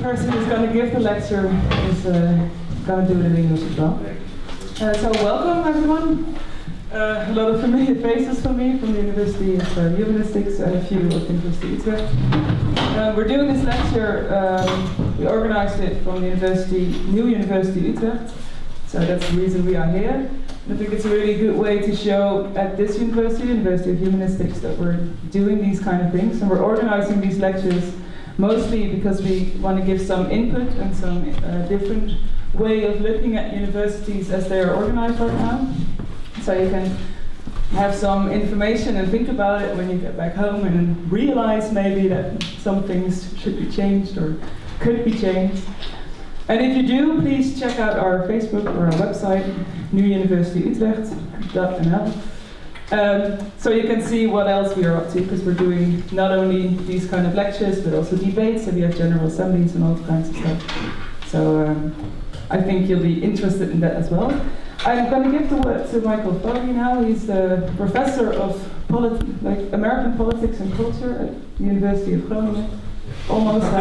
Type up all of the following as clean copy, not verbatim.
person who's going to give the lecture is going to do it in English as well. So welcome everyone. A lot of familiar faces for me from the University of Humanistics and a few of University Utrecht. We're doing this lecture, we organized it from the Nieuwe University Utrecht, so that's the reason we are here. And I think it's a really good way to show at this university, University of Humanistics, that we're doing these kind of things, and we're organizing these lectures mostly because we want to give some input and some different way of looking at universities as they are organized right now. So you can have some information and think about it when you get back home and realize maybe that some things should be changed or could be changed. And if you do, please check out our Facebook or our website, newuniversityutrecht.nl. So you can see what else we are up to, because we're doing not only these kind of lectures, but also debates, and we have general assemblies and all kinds of stuff. So I think you'll be interested in that as well. I'm going to give the word to Michael Foley now. He's the professor of American politics and culture at the University of Groningen. Almost.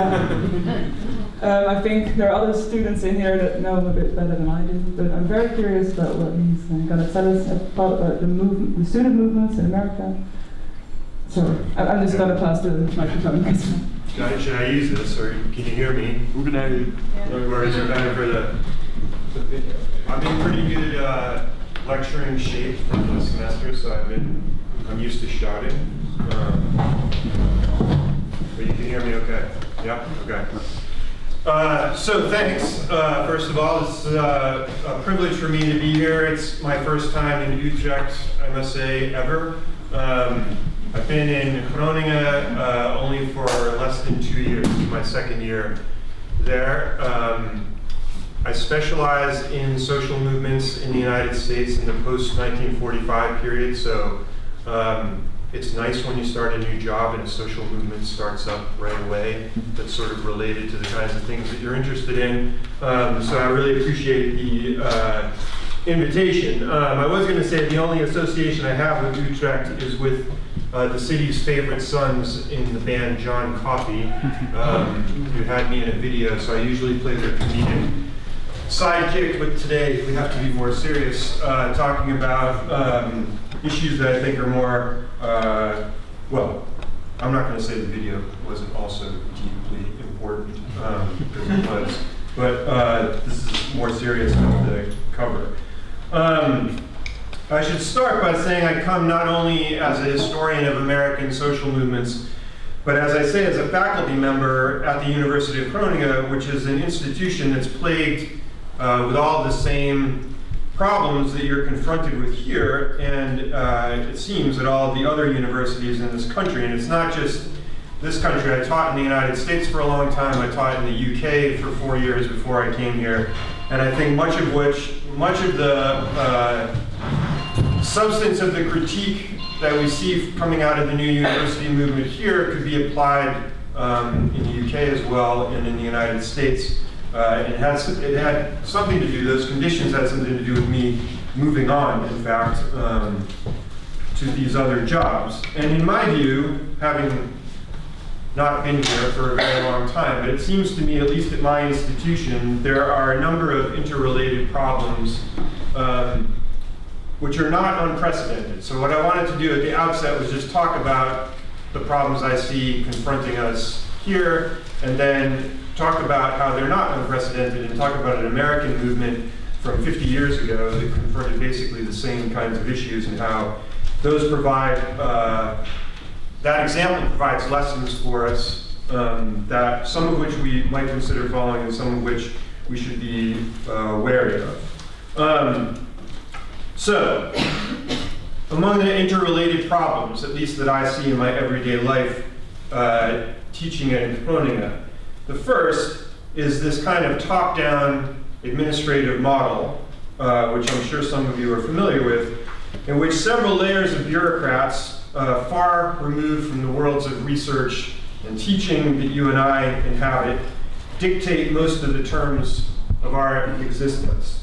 I think there are other students in here that know him a bit better than I do, but I'm very curious about what he's going to tell us about the student movements in America. So I'm just going to pass the microphone. Should I use this, or can you hear me? Or is it better for the video? I'm in pretty good lecturing shape from the semester, so I'm used to shouting. But you can hear me okay? Yeah? Okay. So thanks, first of all. It's a privilege for me to be here. It's my first time in Utrecht, I must say, ever. I've been in Groningen only for less than 2 years. This is my second year there. I specialize in social movements in the United States in the post-1945 period, so it's nice when you start a new job and a social movement starts up right away that's sort of related to the kinds of things that you're interested in. So I really appreciate the invitation. I was going to say the only association I have with Utrecht is with the city's favorite sons in the band John Coffey, who had me in a video, so I usually play their comedic sidekick, but today we have to be more serious, talking about issues that I think are more, well, I'm not going to say the video wasn't also deeply important, because it was, but this is more serious stuff to cover. I should start by saying I come not only as a historian of American social movements, but as I say, as a faculty member at the University of Groningen, which is an institution that's plagued with all the same problems that you're confronted with here, and it seems at all of the other universities in this country. And it's not just this country. I taught in the United States for a long time. I taught in the UK for 4 years before I came here. And I think much of the substance of the critique that we see coming out of the new university movement here could be applied in the UK as well, and in the United States. It had something to do, those conditions had something to do with me moving on, in fact, to these other jobs. And in my view, having not been here for a very long time, but it seems to me, at least at my institution, there are a number of interrelated problems which are not unprecedented. So what I wanted to do at the outset was just talk about the problems I see confronting us here, and then talk about how they're not unprecedented, and talk about an American movement from 50 years ago that confronted basically the same kinds of issues, and how those provide, that example provides lessons for us, that some of which we might consider following and some of which we should be wary of. So, among the interrelated problems, at least that I see in my everyday life teaching at Groningen, the first is this kind of top-down administrative model, which I'm sure some of you are familiar with, in which several layers of bureaucrats, far removed from the worlds of research and teaching that you and I inhabit, dictate most of the terms of our existence.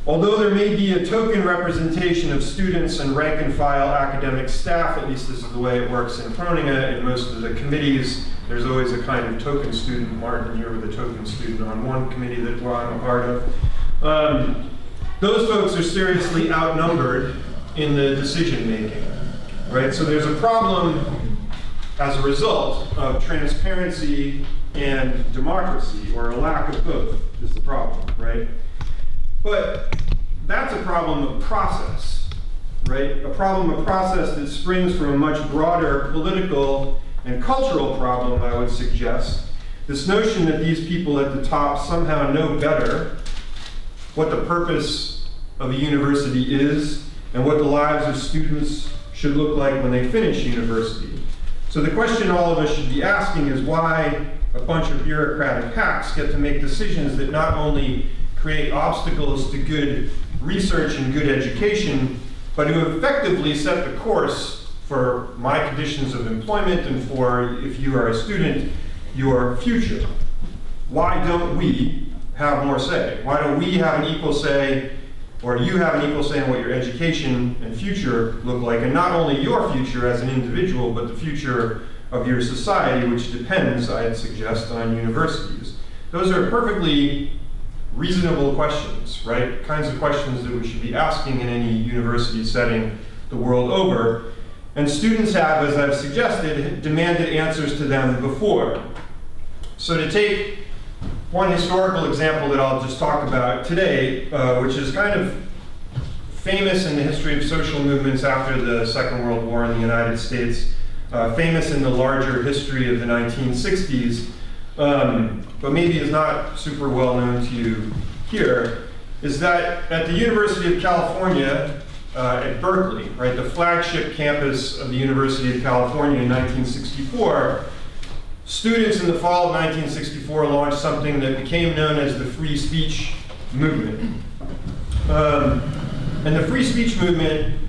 Although there may be a token representation of students and rank and file academic staff, at least this is the way it works in Groningen, in most of the committees, there's always a kind of token student. Martin here with a token student on one committee that I'm a part of. Those folks are seriously outnumbered in the decision making, right? So there's a problem as a result of transparency and democracy, or a lack of both is the problem, right? But that's a problem of process, right? A problem of process that springs from a much broader political and cultural problem, I would suggest. This notion that these people at the top somehow know better what the purpose of a university is and what the lives of students should look like when they finish university. So the question all of us should be asking is why a bunch of bureaucratic hacks get to make decisions that not only create obstacles to good research and good education, but who effectively set the course for my conditions of employment and for, if you are a student, your future. Why don't we have more say? Why don't we have an equal say, or you have an equal say in what your education and future look like, and not only your future as an individual, but the future of your society, which depends, I'd suggest, on universities. Those are perfectly reasonable questions, right? Kinds of questions that we should be asking in any university setting the world over. And students have, as I've suggested, demanded answers to them before. So to take one historical example that I'll just talk about today, which is kind of famous in the history of social movements after the Second World War in the United States, famous in the larger history of the 1960s, but maybe is not super well known to you here, is that at the University of California at Berkeley, right, the flagship campus of the University of California in 1964, students in the fall of 1964 launched something that became known as the free speech movement. And the free speech movement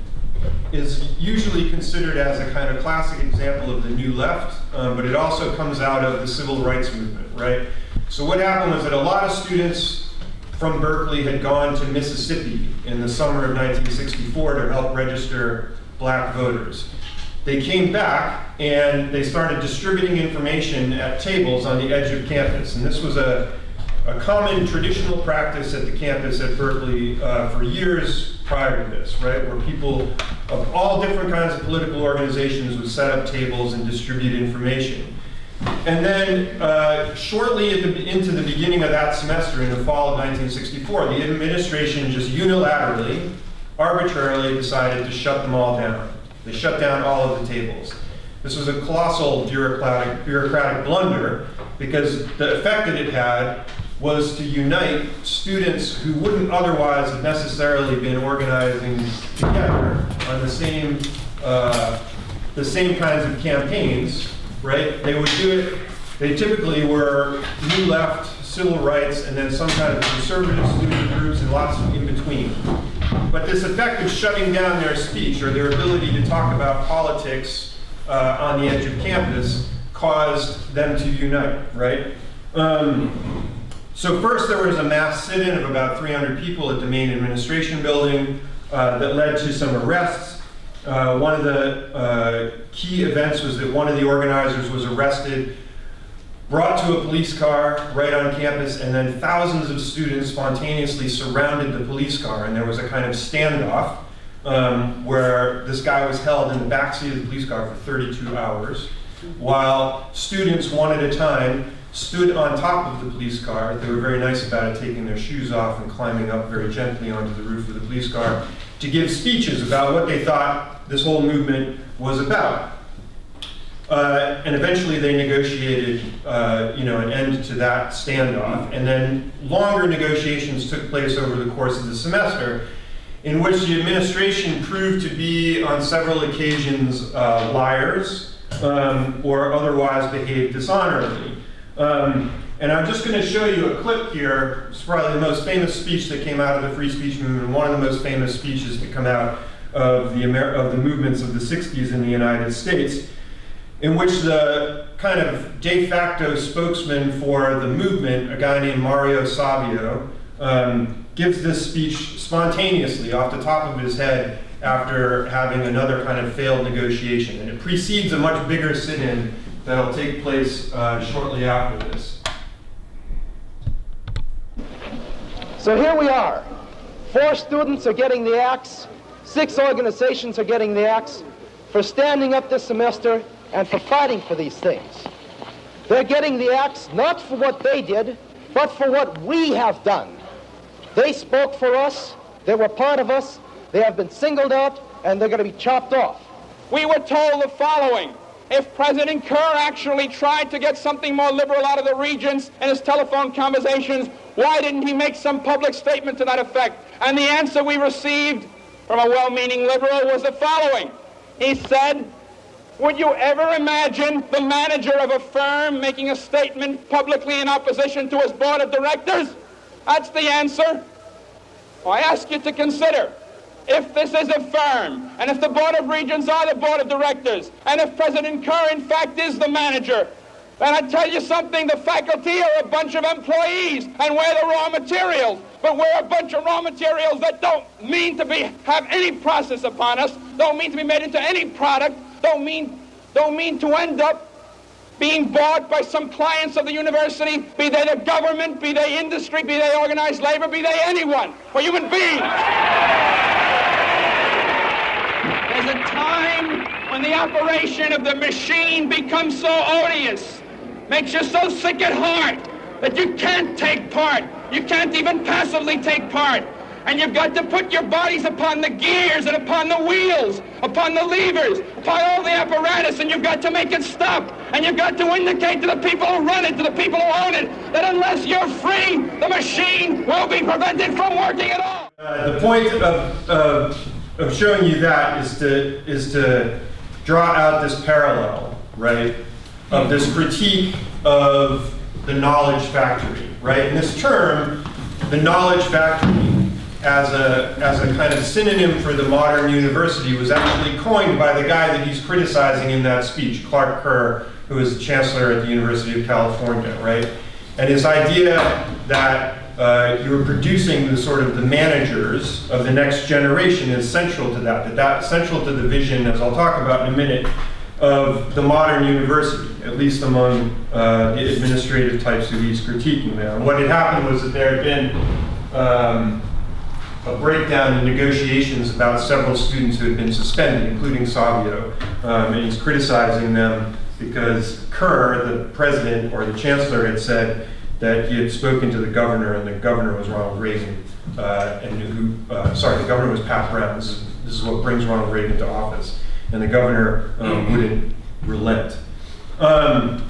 is usually considered as a kind of classic example of the New Left, but it also comes out of the civil rights movement, right? So what happened was that a lot of students from Berkeley had gone to Mississippi in the summer of 1964 to help register black voters. They came back and they started distributing information at tables on the edge of campus. And this was a common traditional practice at the campus at Berkeley for years prior to this, right? Where people of all different kinds of political organizations would set up tables and distribute information. And then shortly into the beginning of that semester, in the fall of 1964, the administration just unilaterally, arbitrarily decided to shut them all down. They shut down all of the tables. This was a colossal bureaucratic blunder because the effect that it had was to unite students who wouldn't otherwise have necessarily been organizing together on the same kinds of campaigns, right? They would do it, they typically were New Left, civil rights, and then some kind of conservative student groups and lots of in between. But this effect of shutting down their speech or their ability to talk about politics on the edge of campus caused them to unite, right? So first there was a mass sit-in of about 300 people at the main administration building that led to some arrests. One of the key events was that one of the organizers was arrested, brought to a police car right on campus, and then thousands of students spontaneously surrounded the police car, and there was a kind of standoff where this guy was held in the backseat of the police car for 32 hours, while students, one at a time, stood on top of the police car. They were very nice about it, taking their shoes off and climbing up very gently onto the roof of the police car to give speeches about what they thought this whole movement was about. And eventually they negotiated an end to that standoff. And then longer negotiations took place over the course of the semester, in which the administration proved to be, on several occasions, liars or otherwise behaved dishonorably. And I'm just going to show you a clip here. It's probably the most famous speech that came out of the free speech movement, one of the most famous speeches to come out of the movements of the 60s in the United States, in which the kind of de facto spokesman for the movement, a guy named Mario Savio, gives this speech spontaneously off the top of his head after having another kind of failed negotiation. And it precedes a much bigger sit-in that'll take place shortly after this. So here we are. 4 students are getting the axe, 6 organizations are getting the axe for standing up this semester and for fighting for these things. They're getting the axe not for what they did, but for what we have done. They spoke for us, they were part of us, they have been singled out, and they're going to be chopped off. We were told the following: if President Kerr actually tried to get something more liberal out of the regents in his telephone conversations, why didn't he make some public statement to that effect? And the answer we received from a well-meaning liberal was the following. He said, would you ever imagine the manager of a firm making a statement publicly in opposition to his board of directors? That's the answer. Well, I ask you to consider, if this is a firm, and if the Board of Regents are the Board of Directors, and if President Kerr in fact is the manager, then I tell you something, the faculty are a bunch of employees, and we're the raw materials. But we're a bunch of raw materials that don't mean to have any process upon us, don't mean to be made into any product, don't mean to end up being bought by some clients of the university, be they the government, be they industry, be they organized labor, be they anyone. We're human beings. There's a time when the operation of the machine becomes so odious, makes you so sick at heart that you can't take part. You can't even passively take part. And you've got to put your bodies upon the gears and upon the wheels, upon the levers, upon all the apparatus, and you've got to make it stop. And you've got to indicate to the people who run it, to the people who own it, that unless you're free, the machine will be prevented from working at all. The point of showing you that is to draw out this parallel, right, of this critique of the knowledge factory, right? And this term, the knowledge factory, as a kind of synonym for the modern university, was actually coined by the guy that he's criticizing in that speech, Clark Kerr, who is the chancellor at the University of California, right? And his idea that you were producing the sort of the managers of the next generation is central to that central to the vision, as I'll talk about in a minute, of the modern university, at least among the administrative types who he's critiquing there. And what had happened was that there had been a breakdown in negotiations about several students who had been suspended, including Savio, and he's criticizing them because Kerr, the president or the chancellor, had said that he had spoken to the governor, and the governor was Ronald Reagan, the governor was Pat Brown. This is what brings Ronald Reagan to office, and the governor wouldn't relent. But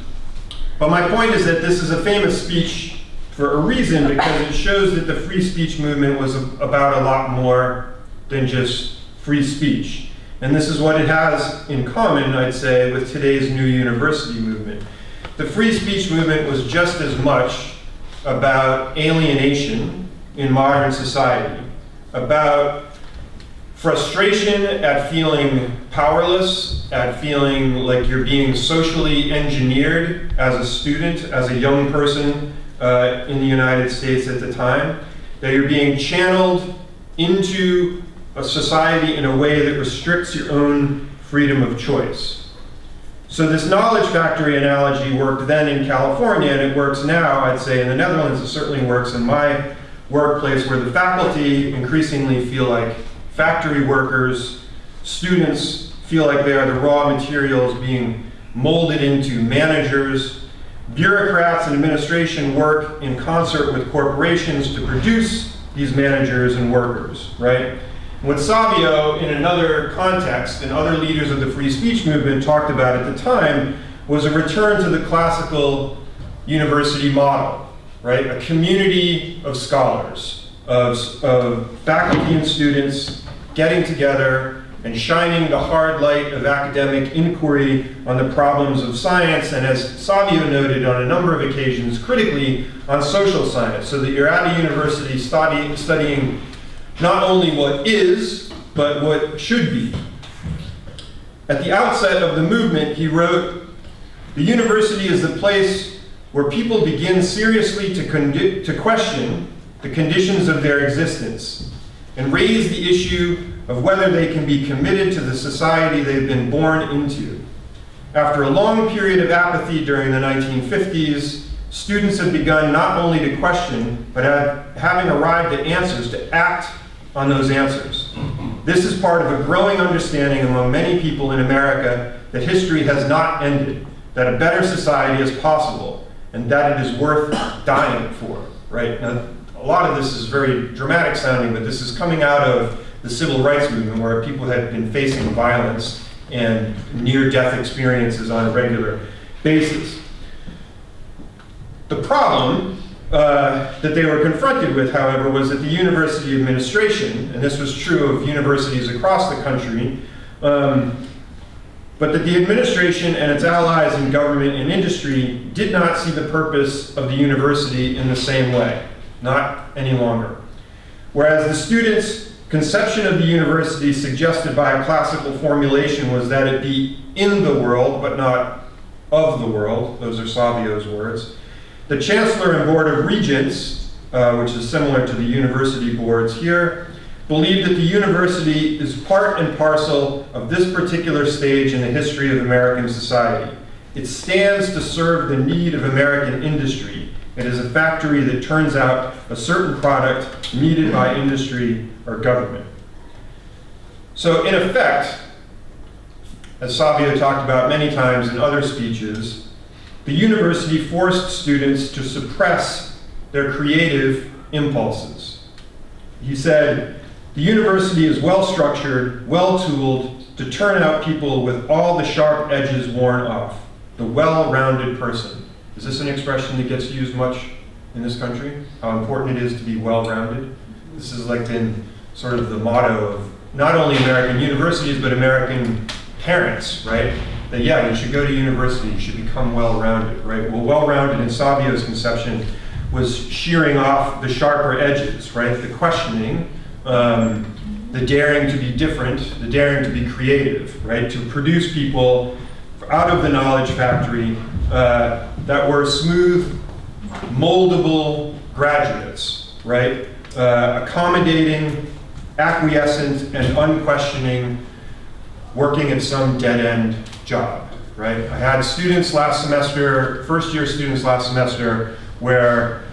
my point is that this is a famous speech for a reason, because it shows that the free speech movement was about a lot more than just free speech. And this is what it has in common, I'd say, with today's new university movement. The free speech movement was just as much about alienation in modern society, about frustration at feeling powerless, at feeling like you're being socially engineered as a student, as a young person, in the United States at the time, that you're being channeled into a society in a way that restricts your own freedom of choice. So this knowledge factory analogy worked then in California, and it works now, I'd say, in the Netherlands. It certainly works in my workplace, where the faculty increasingly feel like factory workers, students feel like they are the raw materials being molded into managers. Bureaucrats and administration work in concert with corporations to produce these managers and workers, right? What Savio, in another context, and other leaders of the free speech movement talked about at the time, was a return to the classical university model, right? A community of scholars, of faculty and students getting together and shining the hard light of academic inquiry on the problems of science, and as Savio noted on a number of occasions, critically on social science, so that you're at a university studying not only what is, but what should be. At the outset of the movement, he wrote, "The university is the place where people begin seriously to question the conditions of their existence, and raise the issue of whether they can be committed to the society they've been born into. After a long period of apathy during the 1950s, students have begun not only to question, but having arrived at answers, to act on those answers. This is part of a growing understanding among many people in America that history has not ended, that a better society is possible, and that it is worth dying for, right? Now, a lot of this is very dramatic sounding, but this is coming out of the civil rights movement, where people had been facing violence and near-death experiences on a regular basis. The problem that they were confronted with, however, was that the university administration, and this was true of universities across the country, but that the administration and its allies in government and industry did not see the purpose of the university in the same way, not any longer. Whereas the students' conception of the university suggested by a classical formulation was that it be in the world, but not of the world. Those are Savio's words. The Chancellor and Board of Regents, which is similar to the university boards here, believed that the university is part and parcel of this particular stage in the history of American society. It stands to serve the need of American industry. It is a factory that turns out a certain product needed by industry or government. So in effect, as Savio talked about many times in other speeches, the university forced students to suppress their creative impulses. He said, the university is well structured, well tooled to turn out people with all the sharp edges worn off, the well-rounded person. Is this an expression that gets used much in this country? How important it is to be well-rounded? This has like been sort of the motto of not only American universities, but American parents, right? That yeah, you should go to university, you should become well-rounded, right? Well, well-rounded in Savio's conception was shearing off the sharper edges, right? The questioning, the daring to be different, the daring to be creative, right? To produce people out of the knowledge factory that were smooth, moldable graduates, right? Accommodating, acquiescent, and unquestioning, working at some dead-end job, right? I had students last semester, first-year students last semester, where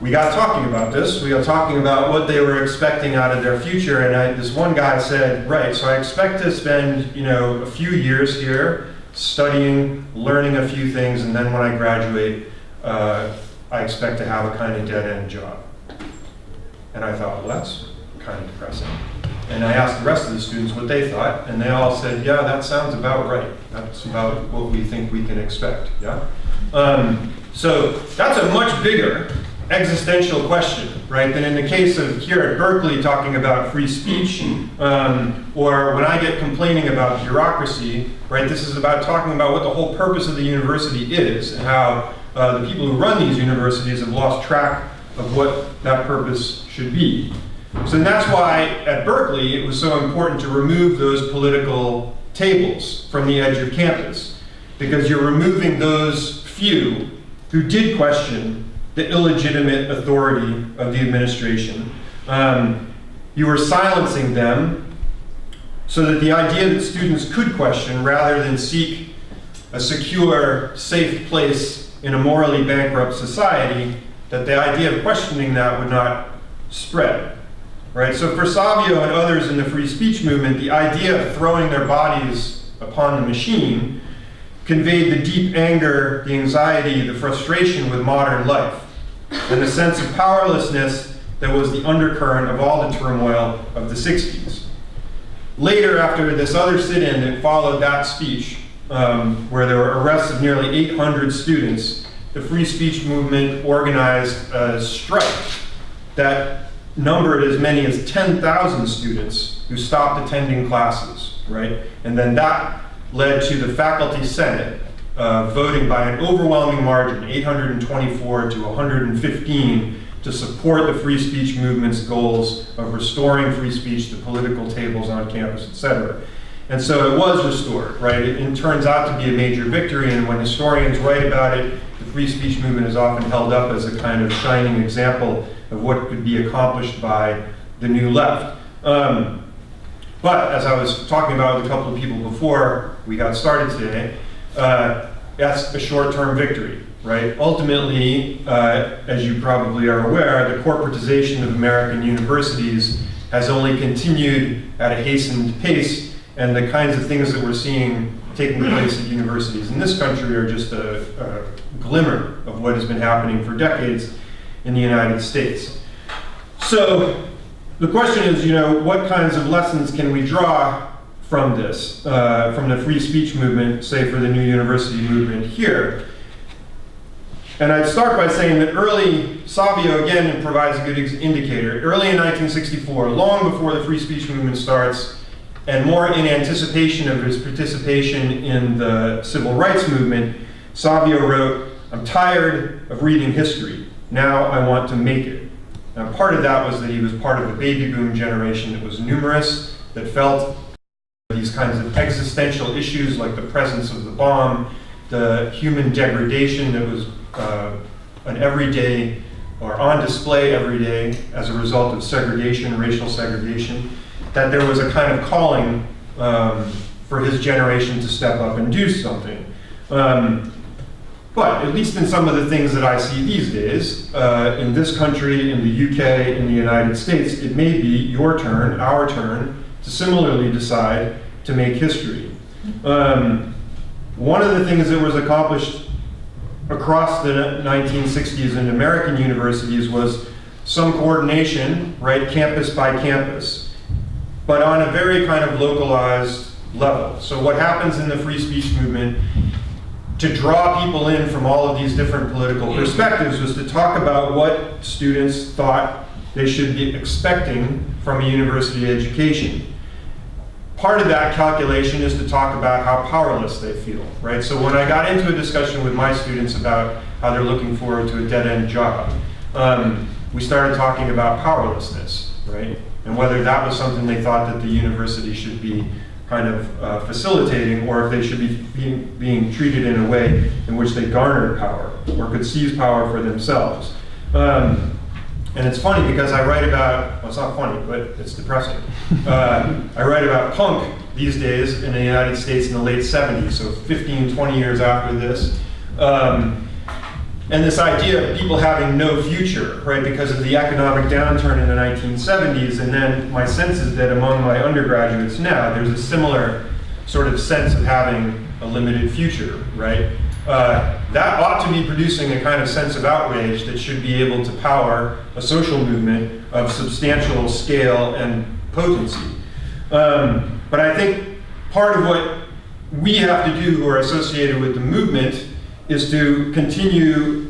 we got talking about this. We got talking about what they were expecting out of their future, and this one guy said, right, so I expect to spend, a few years here studying, learning a few things, and then when I graduate, I expect to have a kind of dead-end job. And I thought, well, that's kind of depressing. And I asked the rest of the students what they thought, and they all said, yeah, that sounds about right. That's about what we think we can expect, yeah? So that's a much bigger existential question, right, than in the case of here at Berkeley talking about free speech, or when I get complaining about bureaucracy, right, this is about talking about what the whole purpose of the university is, and how the people who run these universities have lost track of what that purpose should be. So that's why at Berkeley it was so important to remove those political tables from the edge of campus, because you're removing those few who did question the illegitimate authority of the administration. You were silencing them so that the idea that students could question rather than seek a secure, safe place in a morally bankrupt society, that the idea of questioning that would not spread. Right? So for Savio and others in the free speech movement, the idea of throwing their bodies upon the machine conveyed the deep anger, the anxiety, the frustration with modern life, and the sense of powerlessness that was the undercurrent of all the turmoil of the 60s. Later, after this other sit-in that followed that speech, where there were arrests of nearly 800 students, the free speech movement organized a strike that numbered as many as 10,000 students who stopped attending classes, right? And then that led to the faculty senate voting by an overwhelming margin, 824 to 115, to support the free speech movement's goals of restoring free speech to political tables on campus, etc. And so it was restored, right? It turns out to be a major victory, and when historians write about it, the free speech movement is often held up as a kind of shining example of what could be accomplished by the New Left. But as I was talking about with a couple of people before we got started today, that's a short-term victory, right? Ultimately, as you probably are aware, the corporatization of American universities has only continued at a hastened pace, and the kinds of things that we're seeing taking place at universities in this country are just a glimmer of what has been happening for decades in the United States. So the question is, what kinds of lessons can we draw from this, from the free speech movement, say for the New University movement here? And I'd start by saying that Savio again provides a good indicator. Early in 1964, long before the free speech movement starts, and more in anticipation of his participation in the civil rights movement, Savio wrote, "I'm tired of reading history. Now I want to make it." Now part of that was that he was part of a baby boom generation that was numerous, that felt these kinds of existential issues like the presence of the bomb, the human degradation that was an everyday or on display every day as a result of segregation, racial segregation, that there was a kind of calling for his generation to step up and do something. But at least in some of the things that I see these days, in this country, in the UK, in the United States, it may be your turn, our turn, to similarly decide to make history. One of the things that was accomplished across the 1960s in American universities was some coordination, right, campus by campus, but on a very kind of localized level. So what happens in the free speech movement to draw people in from all of these different political perspectives was to talk about what students thought they should be expecting from a university education. Part of that calculation is to talk about how powerless they feel, right? So when I got into a discussion with my students about how they're looking forward to a dead-end job, we started talking about powerlessness, right? And whether that was something they thought that the university should be kind of facilitating, or if they should be being treated in a way in which they garnered power or could seize power for themselves. And it's funny because I write about, well, it's not funny, but it's depressing. I write about punk these days in the United States in the late 70s, so 15, 20 years after this. And this idea of people having no future, right, because of the economic downturn in the 1970s, and then my sense is that among my undergraduates now, there's a similar sort of sense of having a limited future, right? That ought to be producing a kind of sense of outrage that should be able to power a social movement of substantial scale and potency. But I think part of what we have to do who are associated with the movement is to continue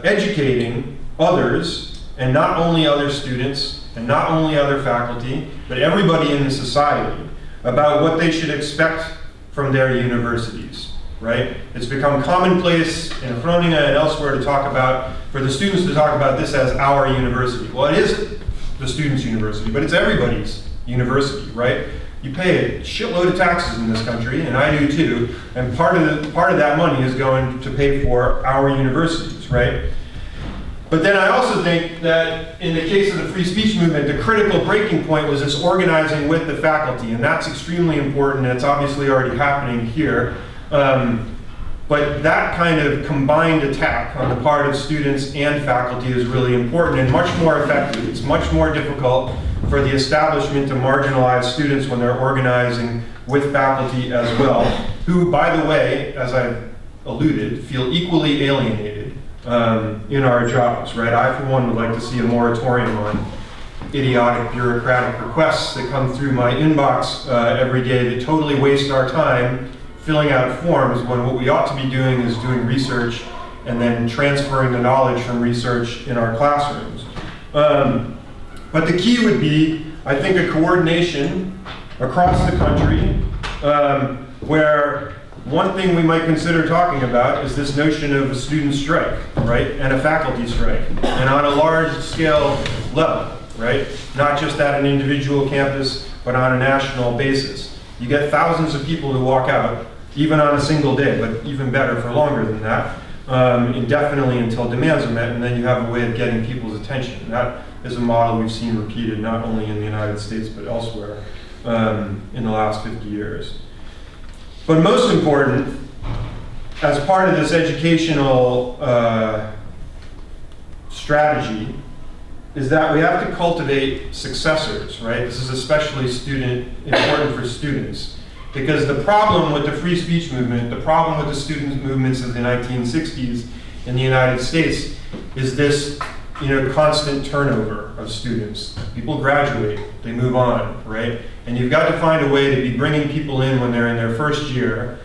educating others, and not only other students, and not only other faculty, but everybody in the society, about what they should expect from their universities, right? It's become commonplace in Groningen and elsewhere to talk about, for the students to talk about this as our university. Well, it is the students' university, but it's everybody's university, right? You pay a shitload of taxes in this country, and I do too, and part of that money is going to pay for our universities, right? But then I also think that in the case of the free speech movement, the critical breaking point was this organizing with the faculty, and that's extremely important, and it's obviously already happening here. But that kind of combined attack on the part of students and faculty is really important and much more effective. It's much more difficult for the establishment to marginalize students when they're organizing with faculty as well, who, by the way, as I've alluded, feel equally alienated in our jobs, right? I, for one, would like to see a moratorium on idiotic bureaucratic requests that come through my inbox every day that totally waste our time filling out forms when what we ought to be doing is doing research and then transferring the knowledge from research in our classrooms. But the key would be, I think, a coordination across the country where one thing we might consider talking about is this notion of a student strike, right, and a faculty strike, and on a large scale level, right, not just at an individual campus, but on a national basis. You get thousands of people who walk out, even on a single day, but even better for longer than that, indefinitely until demands are met, and then you have a way of getting people's attention. That is a model we've seen repeated not only in the United States but elsewhere in the last 50 years. But most important, as part of this educational strategy, is that we have to cultivate successors, right? This is especially important for students. Because the problem with the free speech movement, the problem with the student movements of the 1960s in the United States is this, constant turnover of students. People graduate, they move on, right? And you've got to find a way to be bringing people in when they're in their first year,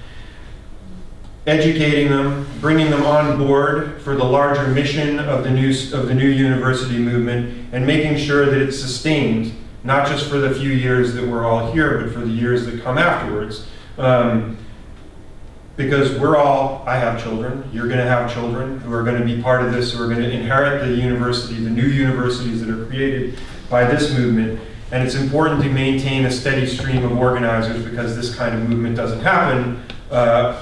educating them, bringing them on board for the larger mission of the new university movement, and making sure that it's sustained, not just for the few years that we're all here, but for the years that come afterwards. Because I have children, you're going to have children who are going to be part of this, who are going to inherit the university, the new universities that are created by this movement. And it's important to maintain a steady stream of organizers, because this kind of movement doesn't happen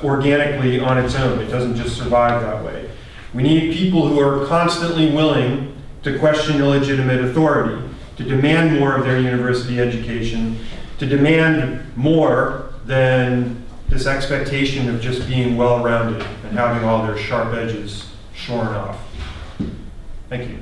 organically on its own. It doesn't just survive that way. We need people who are constantly willing to question illegitimate authority, to demand more of their university education, to demand more than this expectation of just being well-rounded and having all their sharp edges shorn off. Thank you.